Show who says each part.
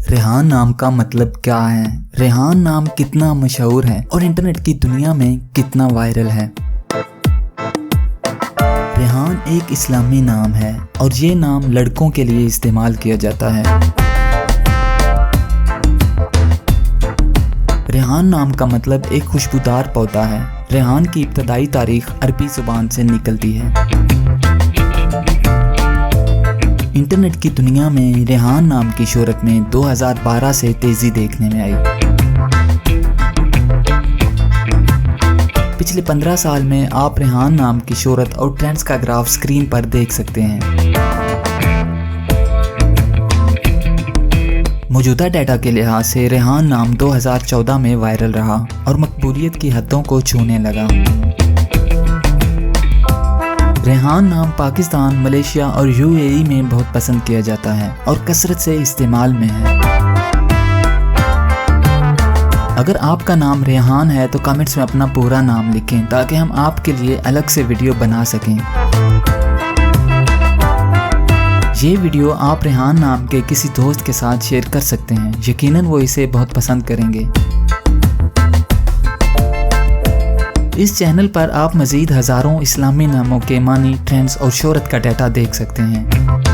Speaker 1: रेहान नाम का मतलब क्या है, रेहान नाम कितना मशहूर है और इंटरनेट की दुनिया में कितना वायरल है। रेहान एक इस्लामी नाम है और ये नाम लड़कों के लिए इस्तेमाल किया जाता है। रेहान नाम का मतलब एक खुशबूदार पौधा है। रेहान की इब्तदाई तारीख अरबी ज़ुबान से निकलती है। इंटरनेट की दुनिया में रेहान नाम की शोहरत में 2012 से तेज़ी देखने में आई। पिछले 15 साल में आप रेहान नाम की शोहरत और ट्रेंड्स का ग्राफ स्क्रीन पर देख सकते हैं। मौजूदा डाटा के लिहाज से रेहान नाम 2014 में वायरल रहा और मकबूलियत की हदों को छूने लगा। रेहान नाम पाकिस्तान, मलेशिया और यूएई में बहुत पसंद किया जाता है और कसरत से इस्तेमाल में है। अगर आपका नाम रेहान है तो कमेंट्स में अपना पूरा नाम लिखें ताकि हम आपके लिए अलग से वीडियो बना सकें। ये वीडियो आप रेहान नाम के किसी दोस्त के साथ शेयर कर सकते हैं, यकीनन वो इसे बहुत पसंद करेंगे। इस चैनल पर आप मज़ीद हज़ारों इस्लामी नामों के मानी, ट्रेंड्स और शोहरत का डाटा देख सकते हैं।